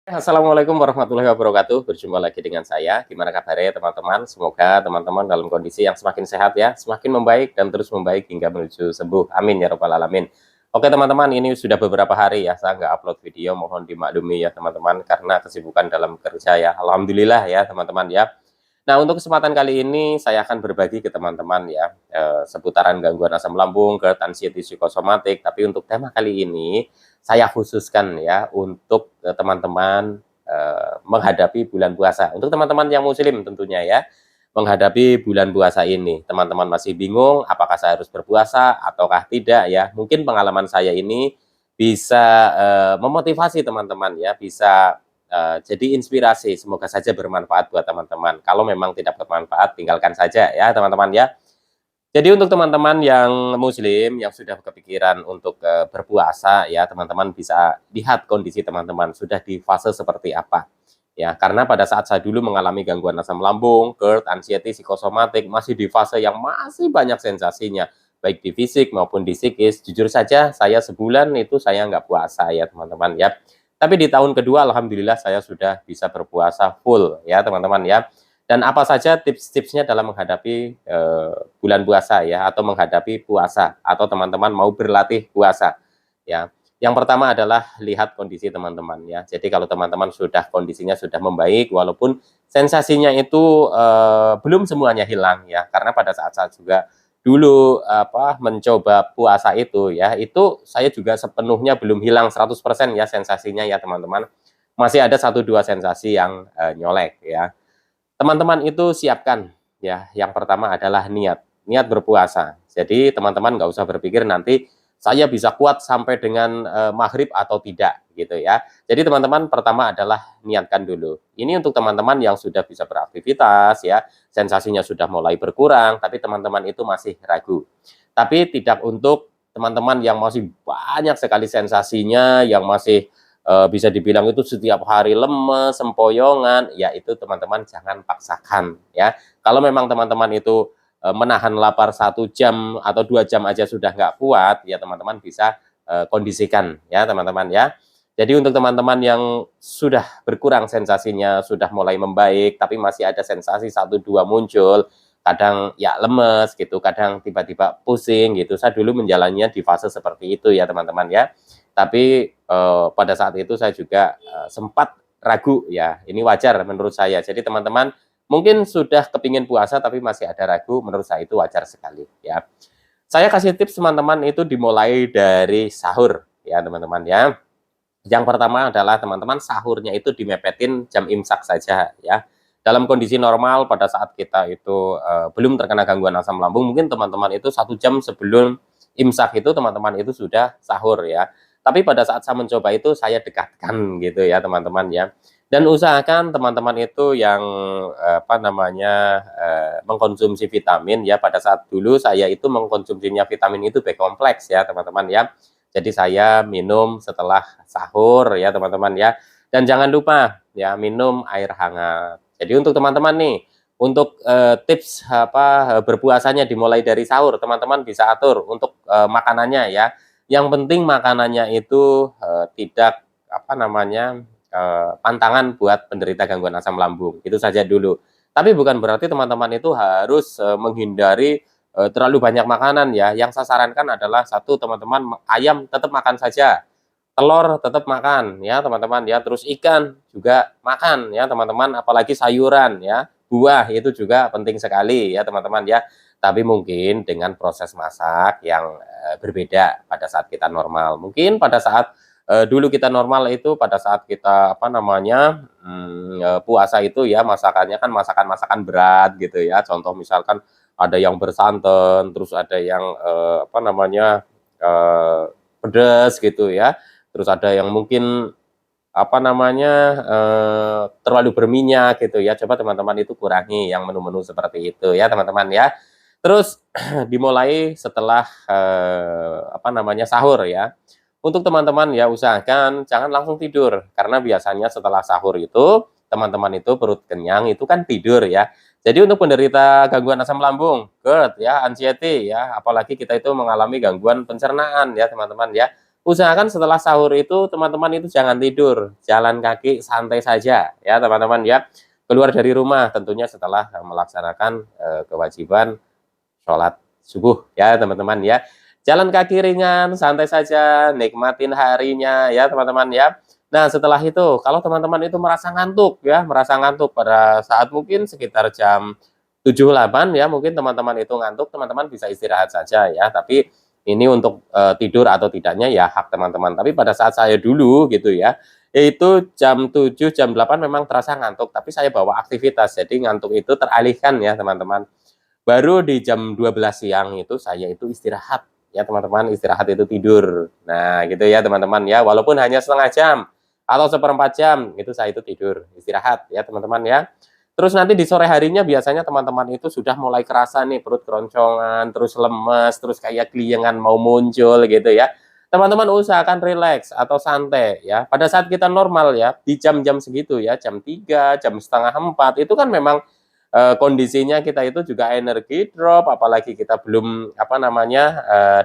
Assalamualaikum warahmatullahi wabarakatuh. Berjumpa lagi dengan saya. Gimana kabarnya teman-teman? Semoga teman-teman dalam kondisi yang semakin sehat ya, semakin membaik dan terus membaik hingga menuju sembuh. Amin ya robbal alamin. Oke teman-teman, ini sudah beberapa hari ya saya nggak upload video, mohon dimaklumi ya teman-teman karena kesibukan dalam kerja ya. Alhamdulillah ya teman-teman ya. Nah, untuk kesempatan kali ini saya akan berbagi ke teman-teman ya, seputaran gangguan asam lambung, GERD, anxiety psikosomatik. Tapi untuk tema kali ini saya khususkan ya untuk teman-teman menghadapi bulan puasa. Untuk teman-teman yang muslim tentunya ya, menghadapi bulan puasa ini. Teman-teman masih bingung apakah saya harus berpuasa ataukah tidak ya. Mungkin pengalaman saya ini bisa memotivasi teman-teman ya, bisa jadi inspirasi, semoga saja bermanfaat buat teman-teman. Kalau memang tidak bermanfaat, tinggalkan saja ya teman-teman ya. Jadi untuk teman-teman yang muslim, yang sudah kepikiran untuk berpuasa ya, teman-teman bisa lihat kondisi teman-teman sudah di fase seperti apa. Ya, karena pada saat saya dulu mengalami gangguan asam lambung, GERD, anxiety, psikosomatik, masih di fase yang masih banyak sensasinya, baik di fisik maupun di psikis. Jujur saja, saya sebulan itu saya nggak puasa ya teman-teman ya. Tapi di tahun kedua, alhamdulillah saya sudah bisa berpuasa full ya teman-teman ya. Dan apa saja tips-tipsnya dalam menghadapi bulan puasa ya, atau menghadapi puasa, atau teman-teman mau berlatih puasa ya. Yang pertama adalah lihat kondisi teman-teman ya. Jadi kalau teman-teman sudah kondisinya sudah membaik, walaupun sensasinya itu belum semuanya hilang ya, karena pada saat-saat juga dulu mencoba puasa itu ya, itu saya juga sepenuhnya belum hilang 100% ya sensasinya ya teman-teman. Masih ada satu dua sensasi yang nyolek ya. Teman-teman itu siapkan ya, yang pertama adalah niat berpuasa. Jadi teman-teman nggak usah berpikir nanti saya bisa kuat sampai dengan maghrib atau tidak gitu ya. Jadi teman-teman pertama adalah niatkan dulu. Ini untuk teman-teman yang sudah bisa beraktivitas ya, sensasinya sudah mulai berkurang, tapi teman-teman itu masih ragu. Tapi tidak untuk teman-teman yang masih banyak sekali sensasinya, yang masih bisa dibilang itu setiap hari lemes, sempoyongan, ya itu teman-teman jangan paksakan ya. Kalau memang teman-teman itu menahan lapar 1 jam atau 2 jam aja sudah nggak kuat, ya teman-teman bisa kondisikan ya teman-teman ya. Jadi untuk teman-teman yang sudah berkurang sensasinya, sudah mulai membaik, tapi masih ada sensasi 1 2 muncul, kadang ya lemes gitu, kadang tiba-tiba pusing gitu. Saya dulu menjalannya di fase seperti itu ya teman-teman ya. Tapi pada saat itu saya juga sempat ragu ya, ini wajar menurut saya. Jadi teman-teman mungkin sudah kepingin puasa tapi masih ada ragu, menurut saya itu wajar sekali ya. Saya kasih tips teman-teman itu dimulai dari sahur ya teman-teman ya. Yang pertama adalah teman-teman sahurnya itu dimepetin jam imsak saja ya. Dalam kondisi normal pada saat kita itu belum terkena gangguan asam lambung, mungkin teman-teman itu 1 jam sebelum imsak itu teman-teman itu sudah sahur ya. Tapi pada saat saya mencoba itu saya dekatkan gitu ya teman-teman ya. Dan usahakan teman-teman itu yang mengkonsumsi vitamin ya. Pada saat dulu saya itu mengkonsumsinya vitamin itu B kompleks ya teman-teman ya. Jadi saya minum setelah sahur ya teman-teman ya. Dan jangan lupa ya minum air hangat. Jadi untuk teman-teman nih, untuk tips berpuasanya dimulai dari sahur, teman-teman bisa atur untuk makanannya ya. Yang penting makanannya itu tidak pantangan buat penderita gangguan asam lambung. Itu saja dulu. Tapi bukan berarti teman-teman itu harus menghindari terlalu banyak makanan ya. Yang saya sarankan adalah satu teman-teman ayam tetap makan saja, telur tetap makan ya teman-teman ya, terus ikan juga makan ya teman-teman, apalagi sayuran ya, buah itu juga penting sekali ya teman-teman ya. Tapi mungkin dengan proses masak yang berbeda pada saat kita normal. Mungkin pada saat dulu kita normal itu pada saat kita puasa itu ya masakannya kan masakan-masakan berat gitu ya. Contoh misalkan ada yang bersantan, terus ada yang pedas gitu ya. Terus ada yang mungkin terlalu berminyak gitu ya. Coba teman-teman itu kurangi yang menu-menu seperti itu ya teman-teman ya. Terus dimulai setelah sahur ya. Untuk teman-teman ya usahakan jangan langsung tidur, karena biasanya setelah sahur itu teman-teman itu perut kenyang itu kan tidur ya. Jadi untuk penderita gangguan asam lambung, GERD ya, anxiety ya, apalagi kita itu mengalami gangguan pencernaan ya teman-teman ya. usahakan setelah sahur itu teman-teman itu jangan tidur, jalan kaki santai saja ya teman-teman ya. Keluar dari rumah tentunya setelah melaksanakan kewajiban sholat subuh ya teman-teman ya. Jalan kaki ringan, santai saja, nikmatin harinya ya teman-teman ya. Nah setelah itu, kalau teman-teman itu merasa ngantuk ya, merasa ngantuk pada saat mungkin sekitar jam 7, 8 ya, mungkin teman-teman itu ngantuk, teman-teman bisa istirahat saja ya. Tapi ini untuk tidur atau tidaknya ya hak teman-teman. Tapi pada saat saya dulu gitu ya, yaitu jam 7, jam 8 memang terasa ngantuk, tapi saya bawa aktivitas, jadi ngantuk itu teralihkan ya teman-teman. Baru di jam 12 siang itu saya itu istirahat ya teman-teman, istirahat itu tidur. Nah gitu ya teman-teman ya, walaupun hanya setengah jam atau seperempat jam itu saya itu tidur, istirahat ya teman-teman ya. Terus nanti di sore harinya biasanya teman-teman itu sudah mulai kerasa nih perut keroncongan, terus lemes, terus kayak keliengan mau muncul gitu ya. Teman-teman usahakan rileks atau santai ya. Pada saat kita normal ya, di jam-jam segitu ya, jam 3, jam setengah 4, itu kan memang kondisinya kita itu juga energi drop, apalagi kita belum apa namanya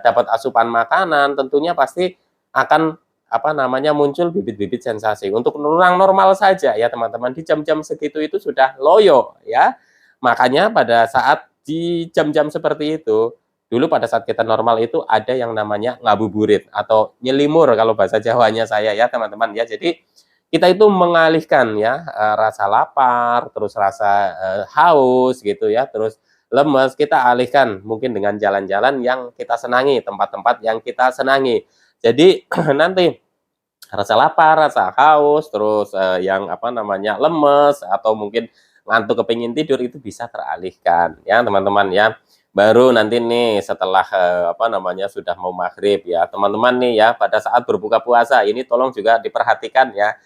dapat asupan makanan, tentunya pasti akan apa namanya muncul bibit-bibit sensasi. Untuk orang normal saja ya teman-teman, di jam-jam segitu itu sudah loyo ya. Makanya pada saat di jam-jam seperti itu, dulu pada saat kita normal itu ada yang namanya ngabuburit atau nyelimur kalau bahasa Jawanya saya ya teman-teman ya. Jadi kita itu mengalihkan ya rasa lapar, terus rasa haus gitu ya, terus lemes, kita alihkan mungkin dengan jalan-jalan yang kita senangi, tempat-tempat yang kita senangi. Jadi nanti rasa lapar, rasa haus, terus yang apa namanya lemes atau mungkin ngantuk kepingin tidur itu bisa teralihkan ya teman-teman ya. Baru nanti nih setelah apa namanya sudah mau maghrib ya teman-teman nih ya, pada saat berbuka puasa ini tolong juga diperhatikan ya.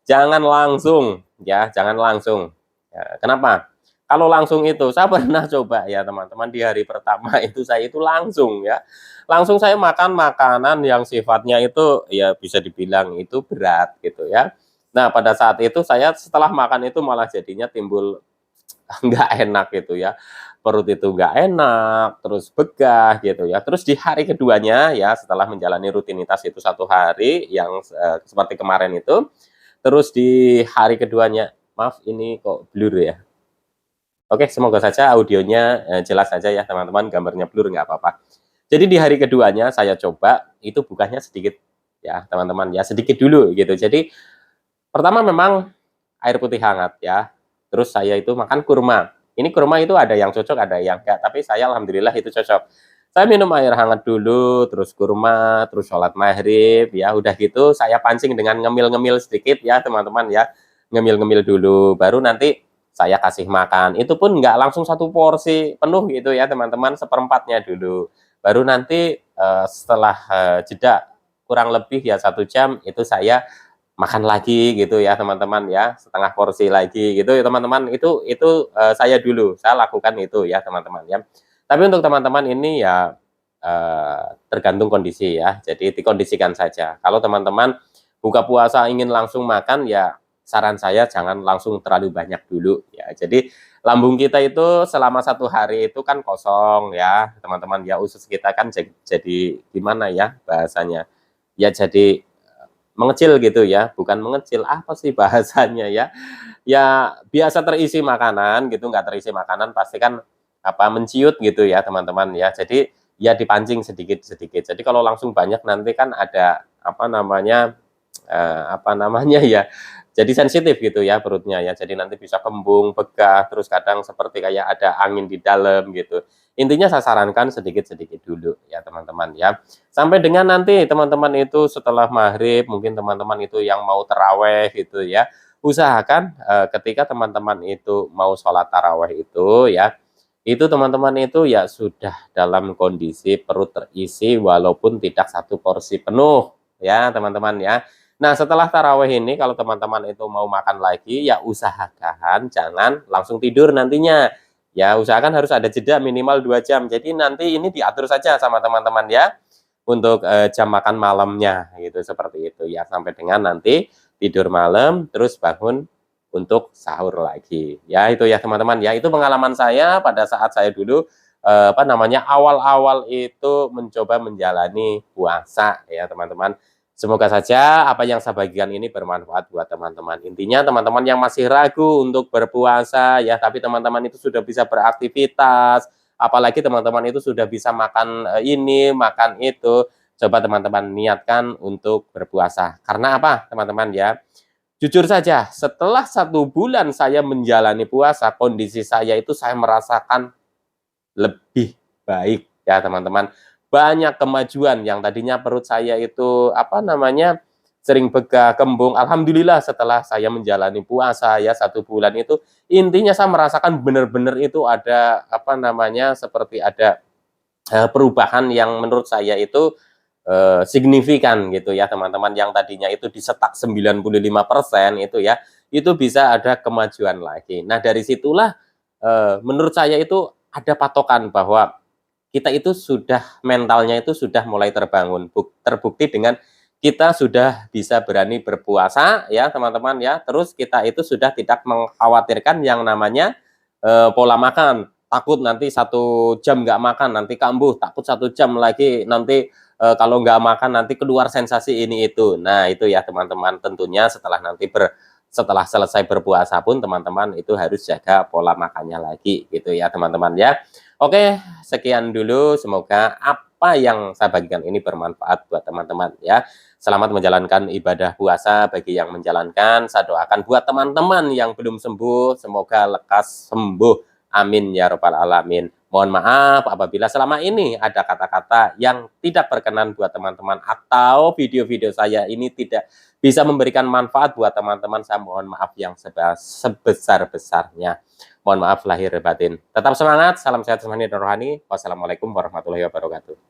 Jangan langsung, ya, jangan langsung. Ya, kenapa? Kalau langsung itu, saya pernah coba ya teman-teman di hari pertama itu saya itu langsung ya, langsung saya makan makanan yang sifatnya itu ya bisa dibilang itu berat gitu ya. Nah pada saat itu saya setelah makan itu malah jadinya timbul nggak enak gitu ya, perut itu nggak enak, terus begah gitu ya. Terus di hari keduanya ya setelah menjalani rutinitas itu 1 hari yang seperti kemarin itu, terus di hari keduanya, maaf ini kok blur ya? Oke, semoga saja audionya, jelas saja ya teman-teman, gambarnya blur nggak apa-apa. Jadi di hari keduanya saya coba, itu bukanya sedikit ya teman-teman ya, sedikit dulu gitu. Jadi pertama memang air putih hangat ya, terus saya itu makan kurma. Ini kurma itu ada yang cocok, ada yang enggak, tapi saya alhamdulillah itu cocok. Saya minum air hangat dulu, terus kurma, terus sholat maghrib, ya udah gitu saya pancing dengan ngemil-ngemil sedikit ya teman-teman ya, ngemil-ngemil dulu, baru nanti saya kasih makan. Itu pun nggak langsung 1 porsi penuh gitu ya teman-teman, seperempatnya dulu. Baru nanti setelah jeda kurang lebih ya 1 jam itu saya makan lagi gitu ya teman-teman ya, setengah porsi lagi gitu ya teman-teman, itu saya dulu, saya lakukan itu ya teman-teman ya. Tapi untuk teman-teman ini ya tergantung kondisi ya, jadi dikondisikan saja. Kalau teman-teman buka puasa ingin langsung makan ya saran saya jangan langsung terlalu banyak dulu ya. Jadi lambung kita itu selama 1 hari itu kan kosong ya teman-teman ya, usus kita kan jadi gimana ya bahasanya, ya jadi mengecil gitu ya, bukan mengecil, apa sih bahasanya ya, ya biasa terisi makanan gitu, nggak terisi makanan pasti kan apa, menciut gitu ya teman-teman ya. Jadi ya dipancing sedikit-sedikit. Jadi kalau langsung banyak nanti kan ada apa namanya ya, jadi sensitif gitu ya perutnya ya. Jadi nanti bisa kembung, begah, terus kadang seperti kayak ada angin di dalam gitu. Intinya saya sarankan sedikit-sedikit dulu ya teman-teman ya. Sampai dengan nanti teman-teman itu setelah maghrib, mungkin teman-teman itu yang mau taraweh gitu ya, usahakan ketika teman-teman itu mau sholat taraweh itu ya, itu teman-teman itu ya sudah dalam kondisi perut terisi walaupun tidak 1 porsi penuh ya teman-teman ya. Nah setelah taraweh ini kalau teman-teman itu mau makan lagi ya usahakan jangan langsung tidur nantinya. Ya usahakan harus ada jeda minimal 2 jam. Jadi nanti ini diatur saja sama teman-teman ya untuk jam makan malamnya gitu, seperti itu ya. Sampai dengan nanti tidur malam terus bangun untuk sahur lagi. Ya itu ya teman-teman ya. Itu pengalaman saya pada saat saya dulu apa namanya awal-awal itu mencoba menjalani puasa ya teman-teman. Semoga saja apa yang saya bagikan ini bermanfaat buat teman-teman. Intinya teman-teman yang masih ragu untuk berpuasa ya, tapi teman-teman itu sudah bisa beraktivitas, apalagi teman-teman itu sudah bisa makan ini, makan itu, coba teman-teman niatkan untuk berpuasa. Karena apa, teman-teman ya? Jujur saja, setelah 1 bulan saya menjalani puasa, kondisi saya itu saya merasakan lebih baik ya teman-teman. Banyak kemajuan yang tadinya perut saya itu apa namanya sering begah, kembung. Alhamdulillah setelah saya menjalani puasa ya 1 bulan itu intinya saya merasakan benar-benar itu ada apa namanya seperti ada perubahan yang menurut saya itu signifikan gitu ya teman-teman, yang tadinya itu disetak 95% itu ya, itu bisa ada kemajuan lagi. Nah dari situlah menurut saya itu ada patokan bahwa kita itu sudah mentalnya itu sudah mulai terbangun, terbukti dengan kita sudah bisa berani berpuasa ya teman-teman ya, terus kita itu sudah tidak mengkhawatirkan yang namanya pola makan, takut nanti 1 jam nggak makan nanti kambuh, takut 1 jam lagi nanti kalau nggak makan nanti keluar sensasi ini itu. Nah itu ya teman-teman, tentunya setelah selesai berpuasa pun teman-teman itu harus jaga pola makannya lagi gitu ya teman-teman ya. Oke, sekian dulu, semoga apa yang saya bagikan ini bermanfaat buat teman-teman ya. Selamat menjalankan ibadah puasa bagi yang menjalankan. Saya doakan buat teman-teman yang belum sembuh, semoga lekas sembuh. Amin ya robbal alamin. Mohon maaf apabila selama ini ada kata-kata yang tidak berkenan buat teman-teman atau video-video saya ini tidak bisa memberikan manfaat buat teman-teman. Saya mohon maaf yang sebesar-besarnya. Mohon maaf lahir batin. Tetap semangat, salam sehat jasmani dan rohani. Wassalamualaikum warahmatullahi wabarakatuh.